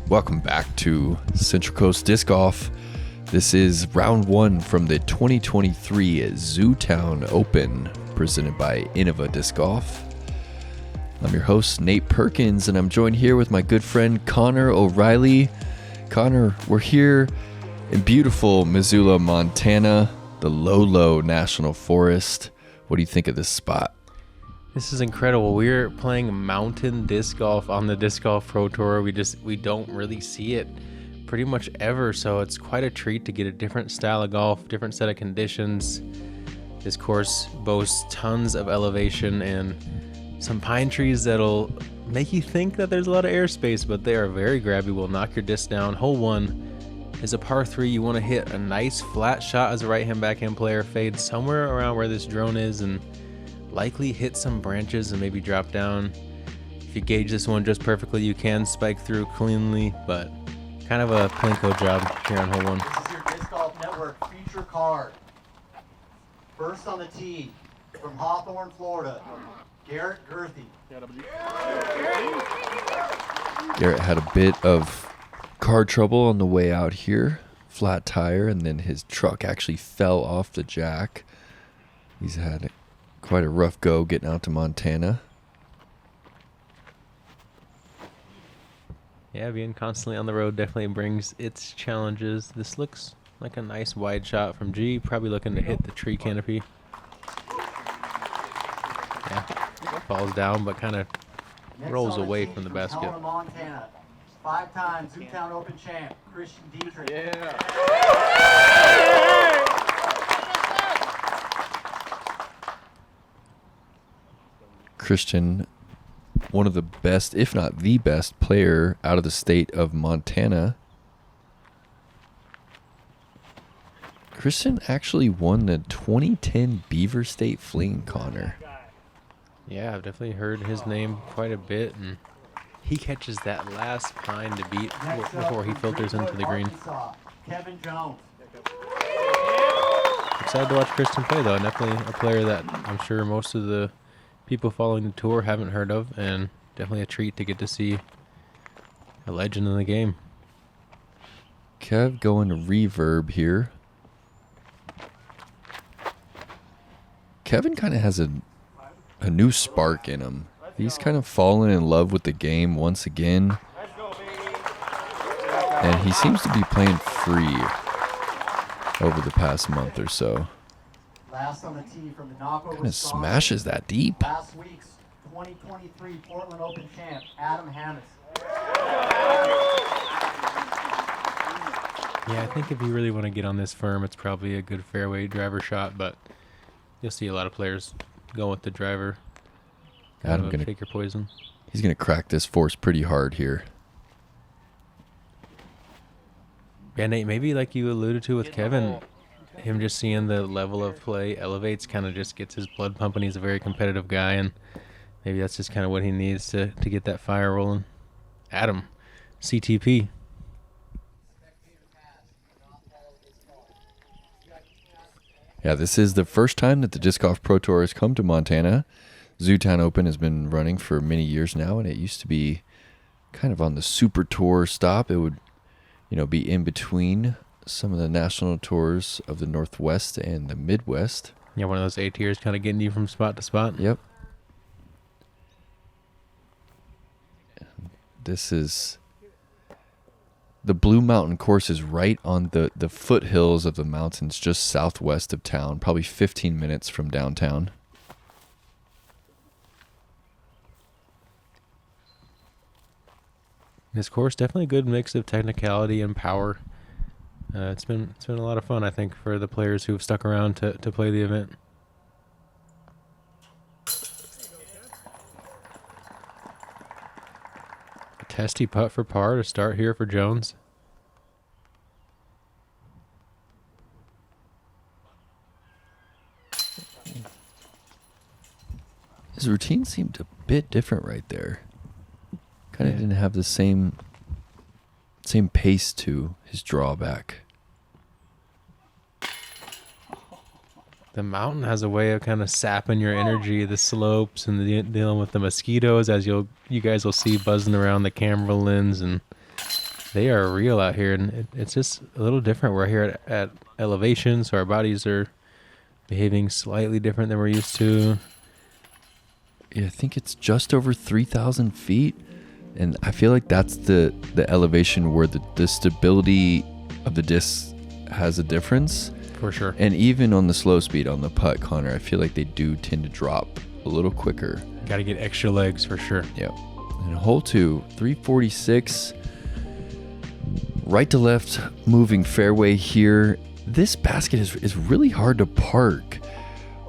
Welcome back to Central Coast Disc Golf. This is round one from the 2023 Zootown Open presented by Innova Disc Golf. I'm your host, Nate Perkins, and I'm joined here with my good friend Connor O'Reilly. Connor, we're here in beautiful Missoula, Montana, the Lolo National Forest. What do you think of this spot? This is incredible. We're playing mountain disc golf on the Disc Golf Pro Tour. We don't really see it pretty much ever, so it's quite a treat to get a different style of golf, different set of conditions. This course boasts tons of elevation and some pine trees that'll make you think that there's a lot of airspace, but they are very grabby, will knock your disc down. Hole one is a par 3. You want to hit a nice flat shot as a right-hand backhand player, fade somewhere around where this drone is, and likely hit some branches and maybe drop down. If you gauge this one just perfectly, you can spike through cleanly, but kind of a Plinko job here on hole one. This is your Disc Golf Network feature card. First on the tee from Hawthorne, Florida, Garrett Gurthie. Garrett had a bit of car trouble on the way out here, flat tire, and then his truck actually fell off the jack. He's had quite a rough go getting out to Montana. Yeah, being constantly on the road definitely brings its challenges. This looks like a nice wide shot from G, probably looking to hit the tree canopy. Yeah, falls down, but kind of rolls away from the basket. Helena, Montana, 5-time Zootown Open champ, Christian Dietrich. Christian, one of the best, if not the best player out of the state of Montana. Christian actually won the 2010 Beaver State Fling, Connor. Yeah, I've definitely heard his name quite a bit, and he catches that last pine to beat before he filters into the green. Kevin Jones. Excited to watch Christian play, though. Definitely a player that I'm sure most of the people following the tour haven't heard of, and definitely a treat to get to see a legend in the game. Kev going to reverb here. Kevin kind of has a new spark in him. He's kind of fallen in love with the game once again. And he seems to be playing free over the past month or so. Last on the tee from the Naco, Kind of smashes that deep. Last week's 2023 Portland Open champ, Adam Hammes. Yeah, I think if you really want to get on this firm, it's probably a good fairway driver shot, but you'll see a lot of players go with the driver. Adam gonna take your poison. He's gonna crack this force pretty hard here. Yeah, Nate, maybe like you alluded to with Kevin, him just seeing the level of play elevates, kind of just gets his blood pumping. He's a very competitive guy, and maybe that's just kind of what he needs to get that fire rolling. Adam, CTP. Yeah, this is the first time that the Disc Golf Pro Tour has come to Montana. Zootown Open has been running for many years now, and it used to be kind of on the Super Tour stop. It would, be in between some of the national tours of the Northwest and the Midwest. Yeah, one of those A tiers kind of getting you from spot to spot. Yep. This is the Blue Mountain course is right on the foothills of the mountains just southwest of town, probably 15 minutes from downtown. This course definitely a good mix of technicality and power. It's been a lot of fun, I think, for the players who have stuck around to play the event. A testy putt for par to start here for Jones. His routine seemed a bit different right there. Kind of didn't have the same pace to his drawback. The mountain has a way of kind of sapping your energy, the slopes and dealing with the mosquitoes, as you guys will see buzzing around the camera lens, and They are real out here, and it's just a little different. We're here at elevation, so our bodies are behaving slightly different than we're used to. Yeah, I think it's just over 3,000 feet. And I feel like that's the elevation where the stability of the disc has a difference. For sure. And even on the slow speed on the putt, Connor, I feel like they do tend to drop a little quicker. Got to get extra legs for sure. Yeah. And hole 2, 346. Right to left moving fairway here. This basket is really hard to park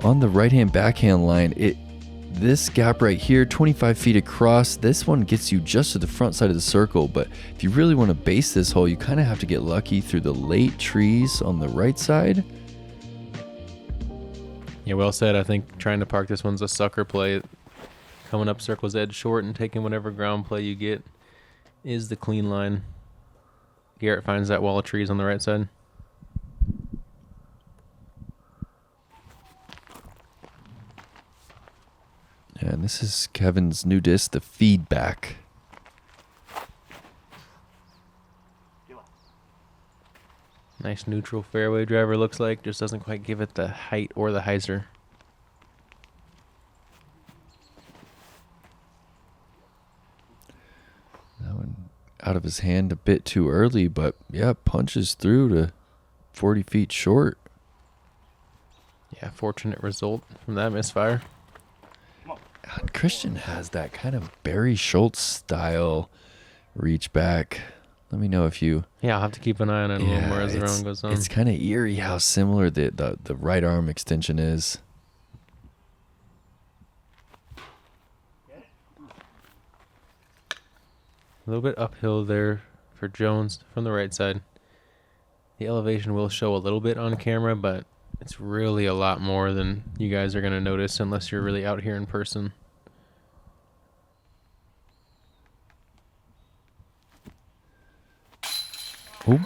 on the right-hand backhand line. This gap right here, 25 feet across, this one gets you just to the front side of the circle, but if you really want to base this hole, you kind of have to get lucky through the late trees on the right side. Yeah, well said. I think trying to park this one's a sucker play. Coming up circle's edge short and taking whatever ground play you get is the clean line. Garrett finds that wall of trees on the right side. Yeah, and this is Kevin's new disc, the Feedback. Nice neutral fairway driver looks like. Just doesn't quite give it the height or the hyzer. That one out of his hand a bit too early, but yeah, punches through to 40 feet short. Yeah, fortunate result from that misfire. God, Christian has that kind of Barry Schultz style reach back. Let me know if you... Yeah, I'll have to keep an eye on it a little more as the round goes on. It's kind of eerie how similar the right arm extension is. A little bit uphill there for Jones from the right side. The elevation will show a little bit on camera, but it's really a lot more than you guys are going to notice unless you're really out here in person. Oh,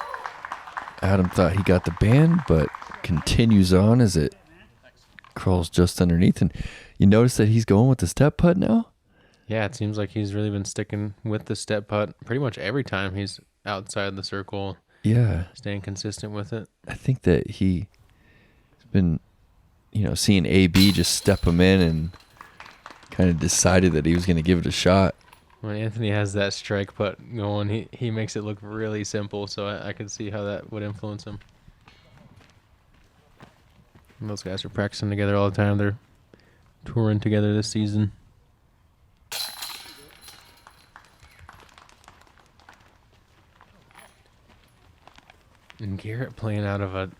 Adam thought he got the band, but continues on as it crawls just underneath. And you notice that he's going with the step putt now? Yeah, it seems like he's really been sticking with the step putt pretty much every time he's outside the circle. Yeah. Staying consistent with it. I think that he's been, seeing AB just step him in and kind of decided that he was going to give it a shot. When Anthony has that strike putt going, he makes it look really simple, so I can see how that would influence him. And those guys are practicing together all the time. They're touring together this season. And Garrett playing out of a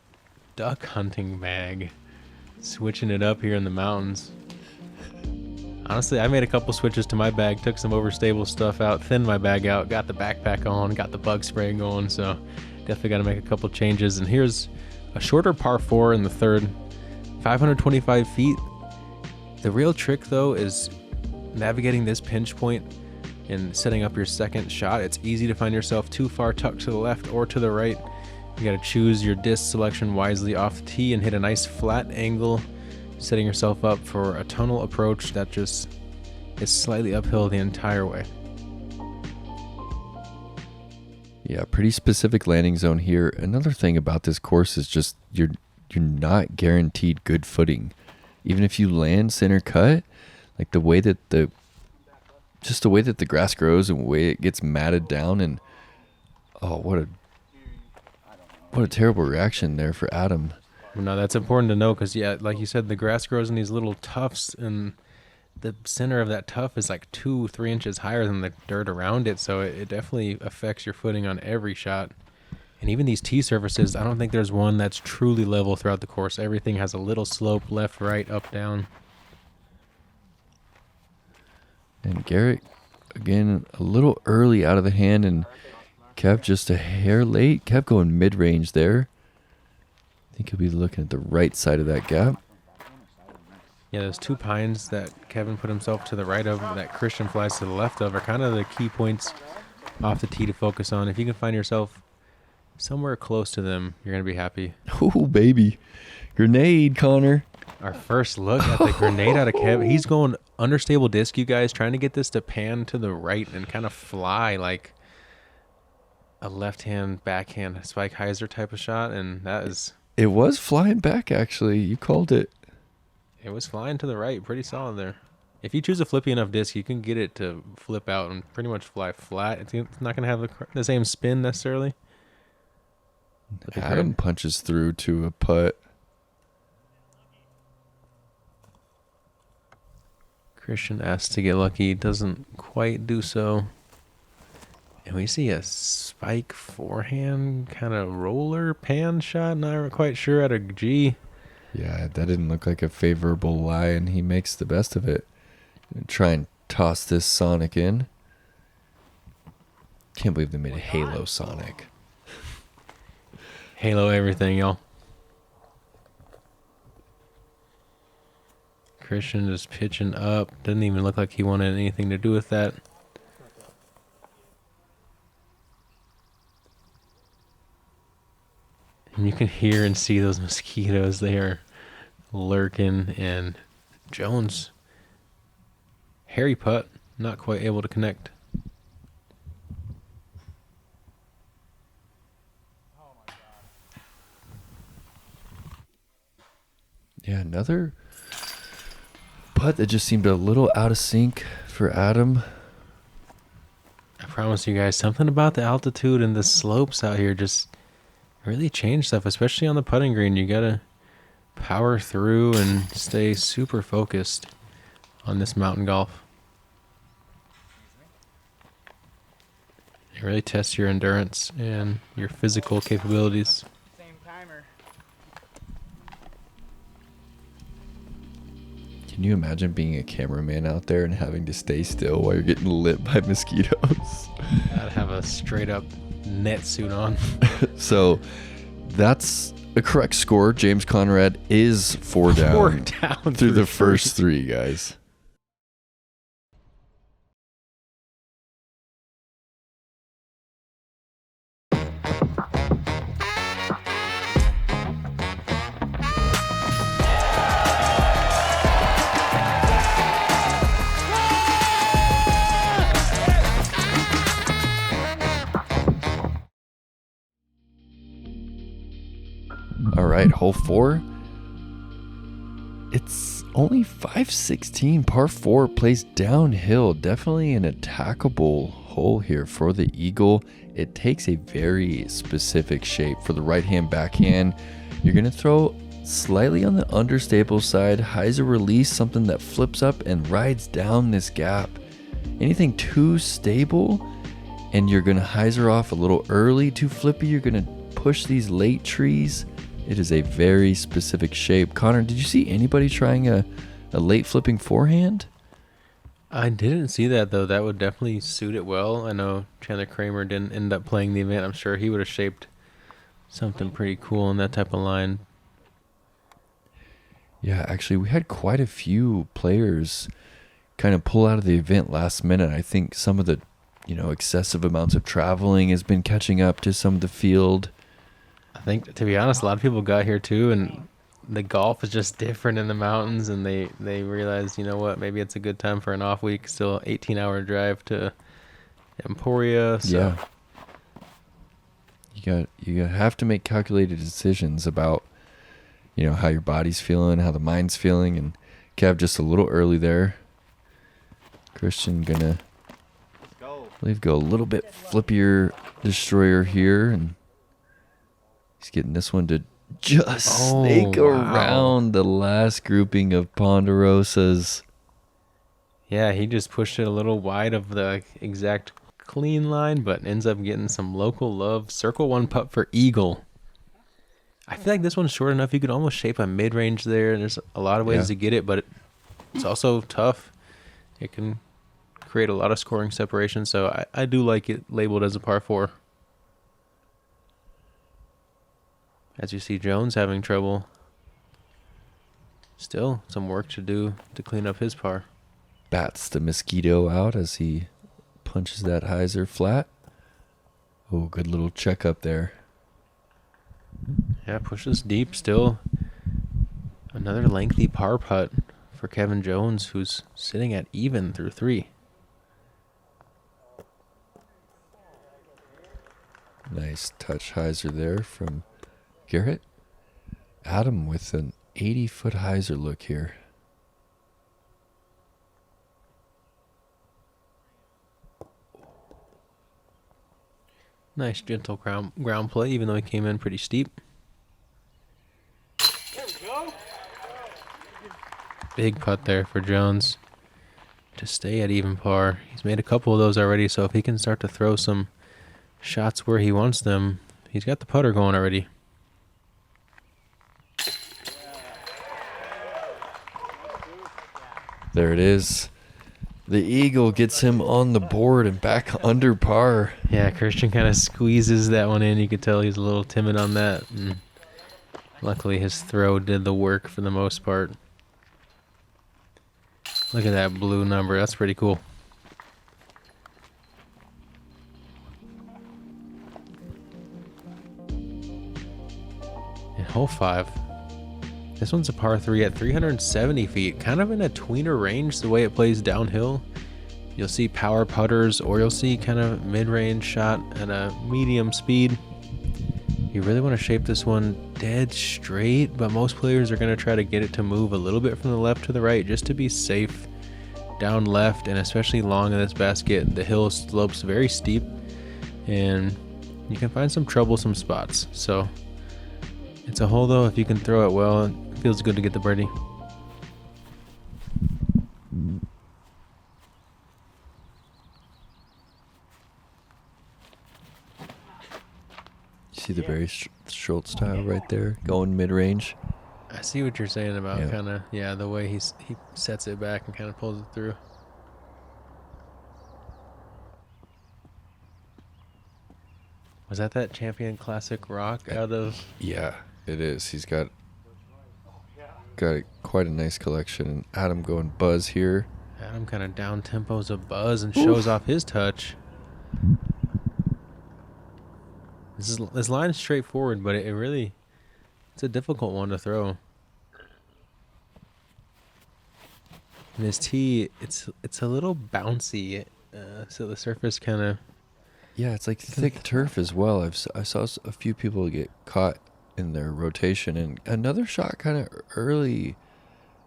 duck hunting bag, switching it up here in the mountains. Honestly, I made a couple switches to my bag, took some overstable stuff out, thinned my bag out, got the backpack on, got the bug spray going, so definitely got to make a couple changes. And here's a shorter par 4 in the third, 525 feet. The real trick, though, is navigating this pinch point and setting up your second shot. It's easy to find yourself too far tucked to the left or to the right. You got to choose your disc selection wisely off the tee and hit a nice flat angle, setting yourself up for a tunnel approach that just is slightly uphill the entire way. Yeah, pretty specific landing zone here. Another thing about this course is just you're not guaranteed good footing. Even if you land center cut, like the way that the grass grows and the way it gets matted down, and what a terrible reaction there for Adam. No, that's important to know because, yeah, like you said, the grass grows in these little tufts, and the center of that tuft is like 2-3 inches higher than the dirt around it, so it definitely affects your footing on every shot. And even these tee surfaces, I don't think there's one that's truly level throughout the course. Everything has a little slope, left, right, up, down. And Garrett, again, a little early out of the hand, and Kev just a hair late. Kev going mid-range there. I think he'll be looking at the right side of that gap. Yeah, those 2 pines that Kevin put himself to the right of, that Christian flies to the left of, are kind of the key points off the tee to focus on. If you can find yourself somewhere close to them, you're going to be happy. Oh, baby. Grenade, Connor. Our first look at the grenade out of Kev. He's going understable disc, you guys, trying to get this to pan to the right and kind of fly like a left-hand backhand spike hyzer type of shot, and that is It was flying back, actually. You called it. it was flying to the right, pretty solid there. If you choose a flippy enough disc, you can get it to flip out and pretty much fly flat. It's not going to have the same spin necessarily. Adam punches through to a putt. Christian asks to get lucky, doesn't quite do so. And we see a spike forehand kind of roller pan shot, not quite sure at a G. Yeah, that didn't look like a favorable lie, and he makes the best of it. Try and toss this Sonic in. Can't believe they made a Halo Sonic. Halo everything, y'all. Christian just pitching up. Didn't even look like he wanted anything to do with that. And you can hear and see those mosquitoes. They are lurking. And Jones, hairy putt, not quite able to connect. Yeah, another putt that just seemed a little out of sync for Adam. I promise you guys, something about the altitude and the slopes out here just really change stuff, especially on the putting green. You gotta power through and stay super focused on this mountain golf. It really tests your endurance and your physical capabilities. Same timer. Can you imagine being a cameraman out there and having to stay still while you're getting lit by mosquitoes? I'd have a straight up net suit on. So that's a correct score. James Conrad is 4 down, 4 down through the first 3, guys. All right, hole 4. It's only 516. Par 4 plays downhill. Definitely an attackable hole here for the Eagle. It takes a very specific shape. For the right-hand backhand, you're going to throw slightly on the understable side. Hyzer release, something that flips up and rides down this gap. Anything too stable, and you're going to hyzer off a little early. Too flippy, you're going to push these late trees. It is a very specific shape. Connor, did you see anybody trying a late flipping forehand? I didn't see that, though. That would definitely suit it well. I know Chandler Kramer didn't end up playing the event. I'm sure he would have shaped something pretty cool in that type of line. Yeah, actually, we had quite a few players kind of pull out of the event last minute. I think some of the, excessive amounts of traveling has been catching up to some of the field. I think, to be honest, a lot of people got here too, and the golf is just different in the mountains, and they realized, you know what, maybe it's a good time for an off week. Still 18-hour drive to Emporia. So. Yeah. You have to make calculated decisions about, how your body's feeling, how the mind's feeling, and Kev just a little early there. Christian gonna go a little bit flippier destroyer here, and he's getting this one to just snake around the last grouping of Ponderosas. Yeah, he just pushed it a little wide of the exact clean line, but ends up getting some local love. Circle 1 putt for Eagle. I feel like this one's short enough. You could almost shape a mid-range there, and there's a lot of ways to get it, but it's also tough. It can create a lot of scoring separation, so I do like it labeled as a par 4. As you see Jones having trouble. Still some work to do to clean up his par. Bats the mosquito out as he punches that hyzer flat. Oh, good little check up there. Yeah, pushes deep still. Another lengthy par putt for Kevin Jones, who's sitting at even through 3. Nice touch hyzer there from Garrett. Adam with an 80-foot hyzer look here. Nice gentle ground play, even though he came in pretty steep. Big putt there for Jones to stay at even par. He's made a couple of those already, so if he can start to throw some shots where he wants them, he's got the putter going already. There it is. The eagle gets him on the board and back under par. Yeah, Christian kind of squeezes that one in. You could tell he's a little timid on that. And luckily his throw did the work for the most part. Look at that blue number. That's pretty cool. And hole 5. This one's a par 3 at 370 feet. Kind of in a tweener range the way it plays downhill. You'll see power putters, or you'll see kind of mid-range shot at a medium speed. You really want to shape this one dead straight, but most players are going to try to get it to move a little bit from the left to the right just to be safe down left, and especially long in this basket. The hill slopes very steep, and you can find some troublesome spots. So it's a hole, though, if you can throw it well, it feels good to get the birdie. See the Barry Schultz style right there, going mid-range. I see what you're saying about Yeah. kind of, the way he sets it back and kind of pulls it through. Was that Champion Classic rock out of... Yeah, it is. He's got quite a nice collection. And Adam going buzz here. Adam kind of down tempos a buzz and shows off his touch. This line is straightforward, but it's a difficult one to throw. And his tee, it's a little bouncy, so the surface kind of... Yeah, it's like thick turf as well. I saw a few people get caught in their rotation, and another shot kind of early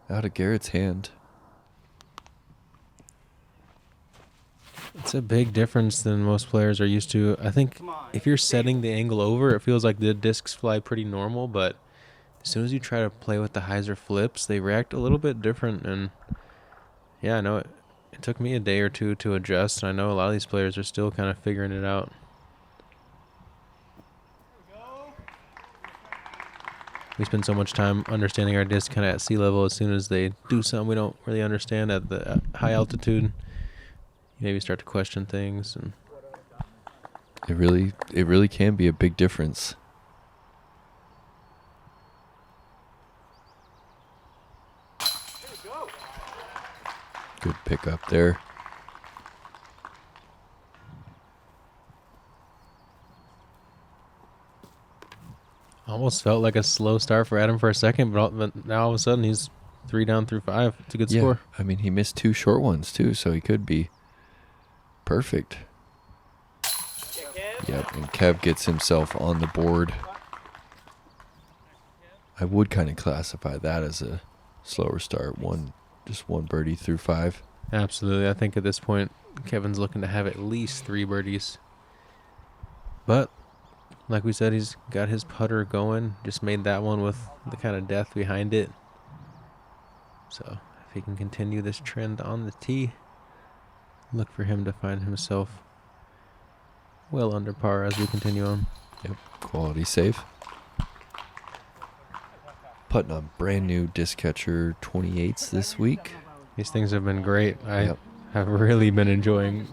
out of Garrett's hand. It's a big difference than most players are used to. I think if you're setting the angle over, it feels like the discs fly pretty normal, but as soon as you try to play with the hyzer flips, they react a little bit different. And yeah, I know it took me a day or two to adjust. I know a lot of these players are still kind of figuring it out. We spend so much time understanding our disc kind of at sea level. As soon as they do something we don't really understand at the high altitude, you maybe start to question things. And It really can be a big difference. Good pickup there. almost felt like a slow start for Adam for a second, but now all of a sudden he's 3 down through 5. It's a good score. I mean, he missed 2 short ones too, so he could be perfect. Yep, and Kev gets himself on the board. I would kind of classify that as a slower start. Just one birdie through 5. Absolutely. I think at this point, Kevin's looking to have at least 3 birdies. But, like we said, he's got his putter going. Just made that one with the kind of depth behind it. So, if he can continue this trend on the tee, look for him to find himself well under par as we continue on. Yep, quality save. Putting on brand new disc catcher 28s this week. These things have been great. I have really been enjoying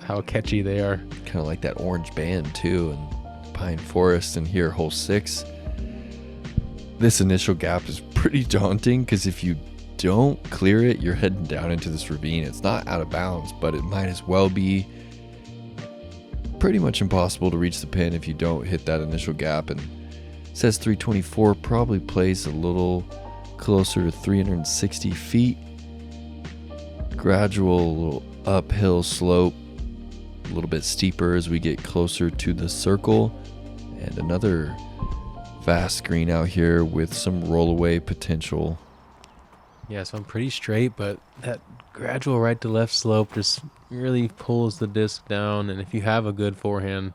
how catchy they are. Kind of like that orange band too, and Pine Forest, and here hole 6. This initial gap is pretty daunting because if you don't clear it, you're heading down into this ravine. It's not out of bounds, but it might as well be pretty much impossible to reach the pin if you don't hit that initial gap. And it says 324, probably plays a little closer to 360 feet. Gradual little uphill slope. a little bit steeper as we get closer to the circle. And another fast green out here with some rollaway potential. Yeah, so I'm pretty straight, but that gradual right to left slope just really pulls the disc down. And if you have a good forehand,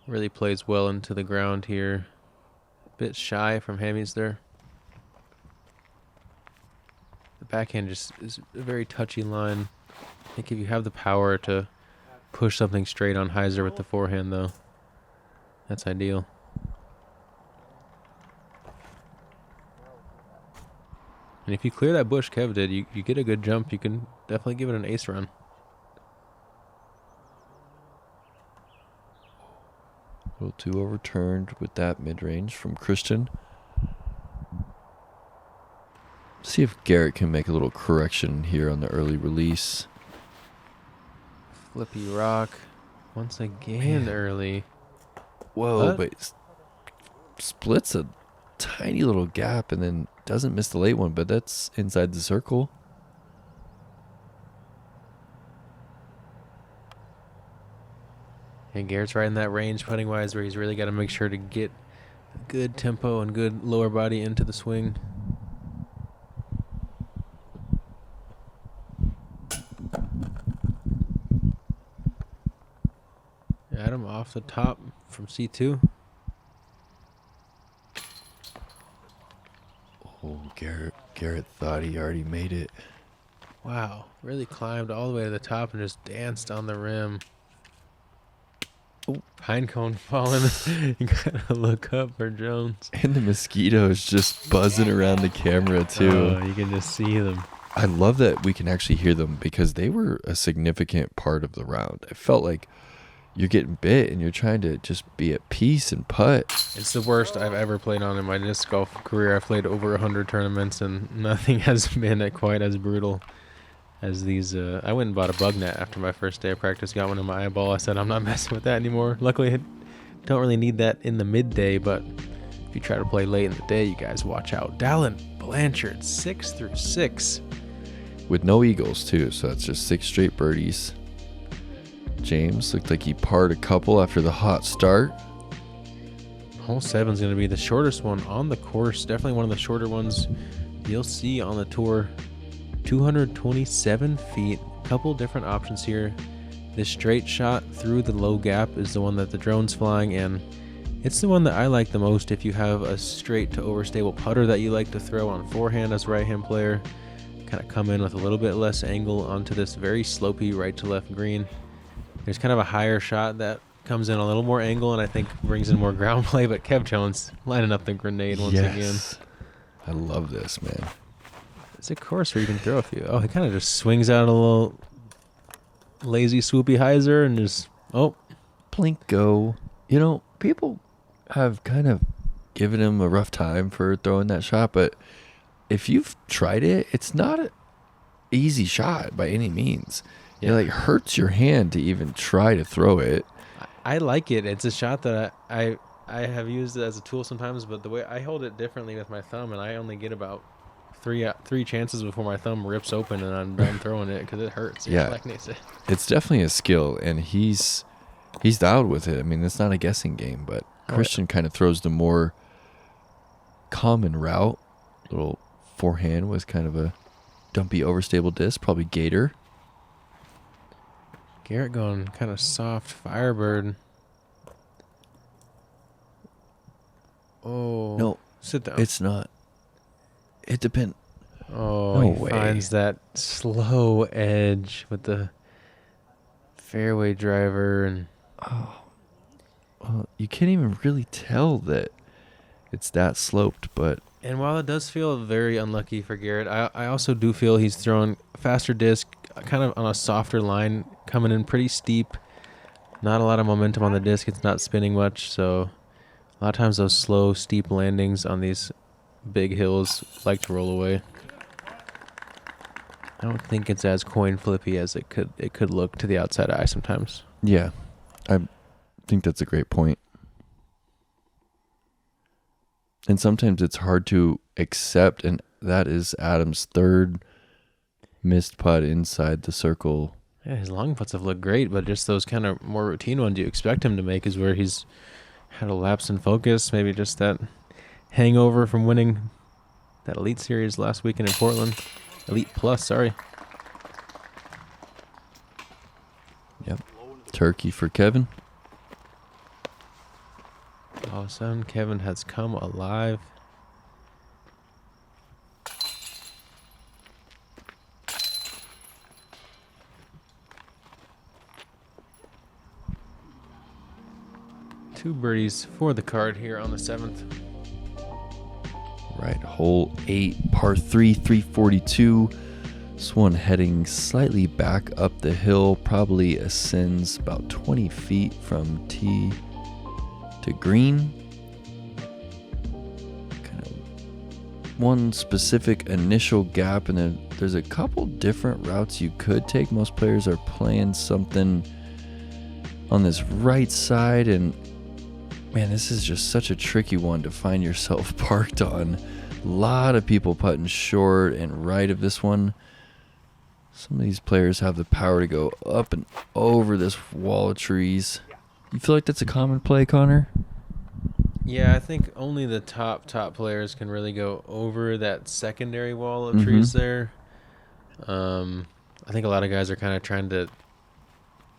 really plays well into the ground here. A bit shy from hammies there. The backhand just is a very touchy line. I think if you have the power to push something straight on hyzer with the forehand, though, that's ideal. And if you clear that bush Kev did, you get a good jump. You can definitely give it an ace run. A little too overturned with that mid-range from Christian. See if Garrett can make a little correction here on the early release. Flippy rock. Once again early. Whoa, What? but splits a tiny little gap and then doesn't miss the late one, but that's inside the circle. And Garrett's right in that range putting wise where he's really got to make sure to get good tempo and good lower body into the swing. Adam off the top from C2. Oh, Garrett thought he already made it. Wow, really climbed all the way to the top and just danced on the rim. Oh, pine cone falling. You gotta look up for Jones. And the mosquitoes just buzzing around the camera too. Oh, you can just see them. I love that we can actually hear them because they were a significant part of the round. It felt like you're getting bit and you're trying to just be at peace and putt. It's the worst I've ever played on in my disc golf career. I've played over 100 tournaments and nothing has been quite as brutal as these. I went and bought a bug net after my first day of practice. Got one in my eyeball. I said I'm not messing with that anymore. Luckily, I don't really need that in the midday, but if you try to play late in the day, you guys watch out. Dallin Blanchard, 6 through 6. With no eagles too, so that's just 6 straight birdies. James looked like he parred a couple after the hot start. Hole 7 is going to be the shortest one on the course. Definitely one of the shorter ones you'll see on the tour. 227 feet. Couple different options here. This straight shot through the low gap is the one that the drone's flying, and it's the one that I like the most if you have a straight to overstable putter that you like to throw on forehand as a right-hand player. Kind of come in with a little bit less angle onto this very slopey right to left green. There's kind of a higher shot that comes in a little more angle and I think brings in more ground play, but Kev Jones lining up the grenade once again. I love this, man. It's a course where you can throw a few. Oh, he kind of just swings out a little lazy swoopy hyzer and just, Plinko. You know, people have kind of given him a rough time for throwing that shot, but if you've tried it, it's not an easy shot by any means. It like hurts your hand to even try to throw it. I like it. It's a shot that I have used it as a tool sometimes, but the way I hold it differently with my thumb, and I only get about three chances before my thumb rips open and I'm done throwing it because it hurts. Yeah, like Nathan. It's definitely a skill, and he's dialed with it. I mean, it's not a guessing game, but Christian kind of throws the more common route. Little forehand with kind of a dumpy, overstable disc, probably gator. Garrett going kind of soft Firebird. Oh. No. Sit down. It's not. It depends. Oh, No he way. finds that slow edge with the fairway driver. And Well, you can't even really tell that it's that sloped, but while it does feel very unlucky for Garrett, I also do feel he's throwing faster disc, kind of on a softer line, coming in pretty steep. Not a lot of momentum on the disc. It's not spinning much, so a lot of times those slow, steep landings on these big hills like to roll away. I don't think it's as coin flippy as it could look to the outside eye sometimes. yeah, I think that's a great point. And sometimes it's hard to accept, and that is Adam's third missed putt inside the circle. Yeah, his long putts have looked great, but just those kind of more routine ones you expect him to make is where he's had a lapse in focus. Maybe just that hangover from winning that Elite Series last weekend in Portland. Elite Plus, sorry. Yep. Turkey for Kevin. All of a sudden, Kevin has come alive. Two birdies for the card here on the 7th. Right, hole 8, par 3, 342. This one heading slightly back up the hill, probably ascends about 20 feet from tee to green. Kind of one specific initial gap, and then there's a couple different routes you could take. Most players are playing something on this right side, and man, this is just such a tricky one to find yourself parked on. A lot of people putting short and right of this one. Some of these players have the power to go up and over this wall of trees. You feel like that's a common play, Connor? Yeah, I think only the top players can really go over that secondary wall of trees there. I think a lot of guys are kind of trying to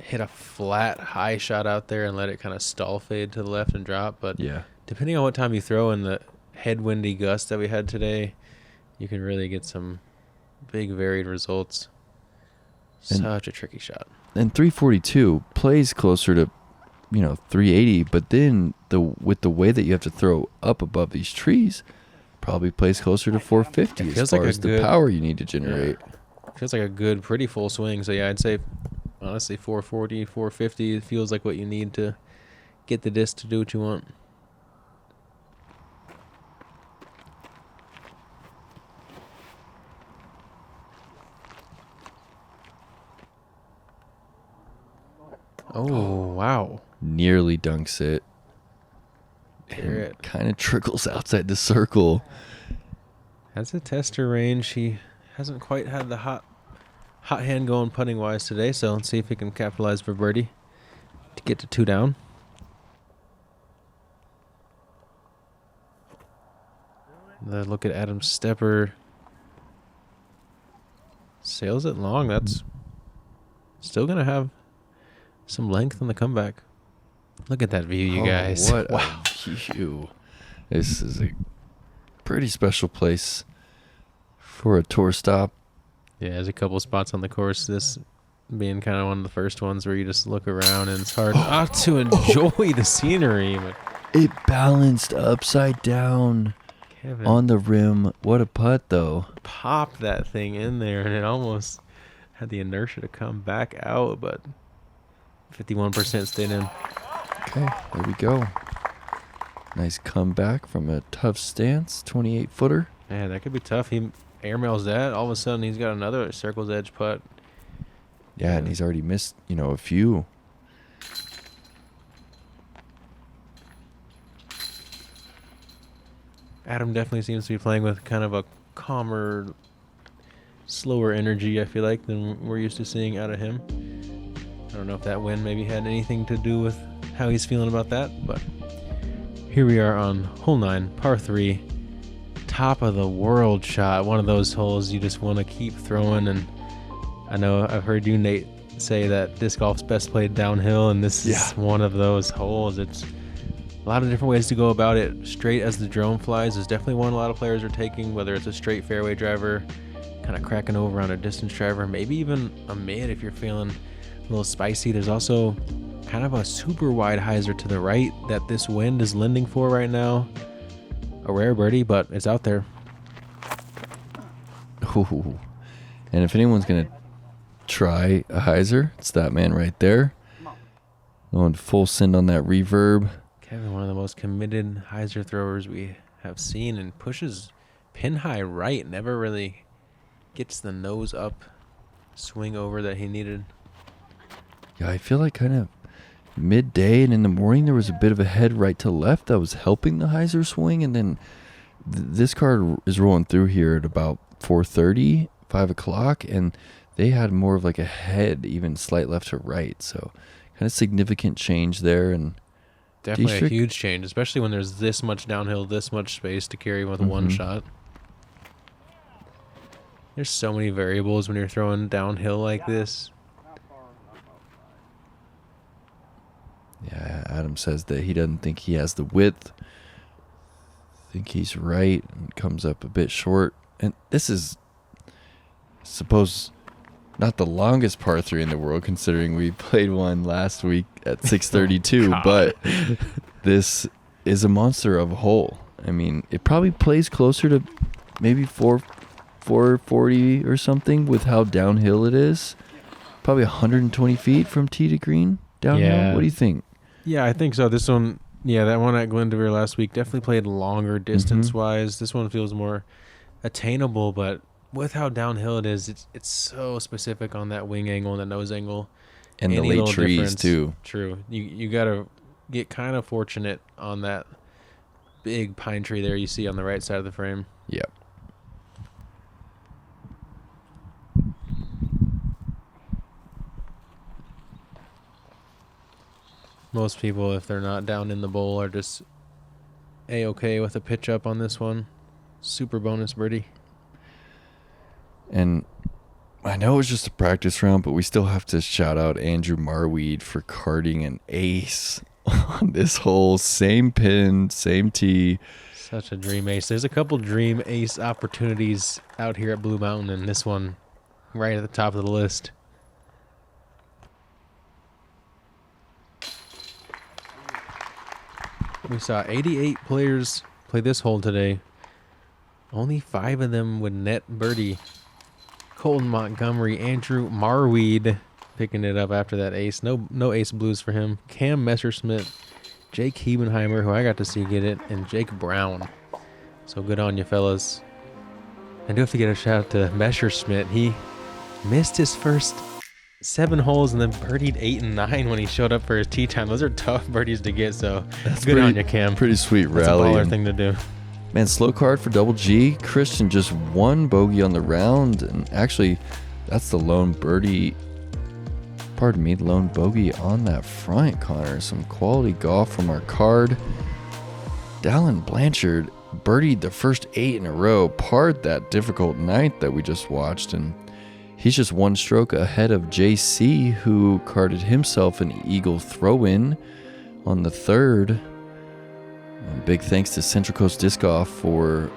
hit a flat, high shot out there and let it kind of stall fade to the left and drop. But Yeah. depending on what time you throw in the headwindy gust that we had today, you can really get some big varied results. Such a tricky shot. And 342 plays closer to, 380, but then with the way that you have to throw up above these trees, probably plays closer to 450 as far as the power you need to generate. Yeah. Feels like a good, pretty full swing. So yeah, I'd say honestly 440, 450 feels like what you need to get the disc to do what you want. Oh, wow. Nearly dunks it. It kind of trickles outside the circle. That's a tester range. He hasn't quite had the hot hand going putting wise today, so let's see if he can capitalize for birdie to get to 2 down. Look at Adam Stepper. Sails it long. That's still going to have some length on the comeback. Look at that view, you guys. What a view. This is a pretty special place for a tour stop. Yeah, there's a couple spots on the course, this being kind of one of the first ones where you just look around and it's hard not to enjoy the scenery. But it balanced upside down Kevin on the rim. What a putt, though. Popped that thing in there, and it almost had the inertia to come back out, but 51% stayed in. Okay, there we go. Nice comeback from a tough stance, 28-footer. Man, that could be tough. He airmails that. All of a sudden, he's got another circle's edge putt. Yeah, and he's already missed, a few. Adam definitely seems to be playing with kind of a calmer, slower energy, I feel like, than we're used to seeing out of him. I don't know if that win maybe had anything to do with how he's feeling about that, but here we are on hole 9, par 3, top of the world shot. One of those holes you just want to keep throwing, and I know I've heard you, Nate, say that disc golf's best played downhill, and this is one of those holes. It's a lot of different ways to go about it. Straight as the drone flies is definitely one a lot of players are taking, whether it's a straight fairway driver, kind of cracking over on a distance driver, maybe even a mid if you're feeling a little spicy. There's also kind of a super wide hyzer to the right that this wind is lending for right now. A rare birdie, but it's out there. Ooh. And if anyone's going to try a hyzer, it's that man right there. Going full send on that reverb. Kevin, one of the most committed hyzer throwers we have seen, and pushes pin high right. Never really gets the nose up swing over that he needed. Yeah, I feel like kind of midday and in the morning there was a bit of a head right to left that was helping the hyzer swing, and then this card is rolling through here at about 4:30, 5 o'clock, and they had more of like a head, even slight left to right. So kind of significant change there. And Definitely Dietrich, a huge change, especially when there's this much downhill, this much space to carry with one shot. There's so many variables when you're throwing downhill like this. yeah, Adam says that he doesn't think he has the width. I think he's right and comes up a bit short. And this is, suppose, not the longest par 3 in the world, considering we played one last week at 632. But this is a monster of a hole. I mean, it probably plays closer to maybe 440 or something with how downhill it is. Probably 120 feet from tee to green downhill. Yeah. What do you think? Yeah, I think so. This one, that one at Glendevere last week definitely played longer distance-wise. This one feels more attainable, but with how downhill it is, it's so specific on that wing angle and the nose angle. And the Any late little trees, difference- too. True. You got to get kind of fortunate on that big pine tree there you see on the right side of the frame. Yep. Most people, if they're not down in the bowl, are just A-okay with a pitch up on this one. Super bonus birdie. And I know it's just a practice round, but we still have to shout out Andrew Marweed for carding an ace on this hole. Same pin, same tee. Such a dream ace. There's a couple dream ace opportunities out here at Blue Mountain, and this one right at the top of the list. We saw 88 players play this hole today. Only 5 of them would net birdie. Colton Montgomery, Andrew Marweed picking it up after that ace. No ace blues for him. Cam Messerschmidt, Jake Hebenheimer, who I got to see get it, and Jake Brown. So good on you, fellas. I do have to get a shout out to Messerschmidt. He missed his first 7 holes and then birdied 8 and 9 when he showed up for his tee time. Those are tough birdies to get, so That's good pretty, on you, Cam. Pretty sweet That's rally. a baller thing to do. Man, slow card for Double G. Christian just 1 bogey on the round, and actually, that's the lone birdie. Pardon me, lone bogey on that front, Connor. Some quality golf from our card. Dallin Blanchard birdied the first 8 in a row, parred that difficult 9th that we just watched, and he's just 1 stroke ahead of JC, who carded himself an eagle throw-in on the 3rd. And big thanks to Central Coast Disc Golf for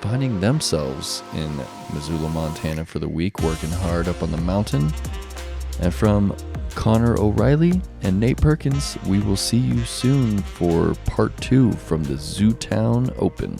finding themselves in Missoula, Montana for the week, working hard up on the mountain. And from Connor O'Reilly and Nate Perkins, we will see you soon for part 2 from the Zootown Open.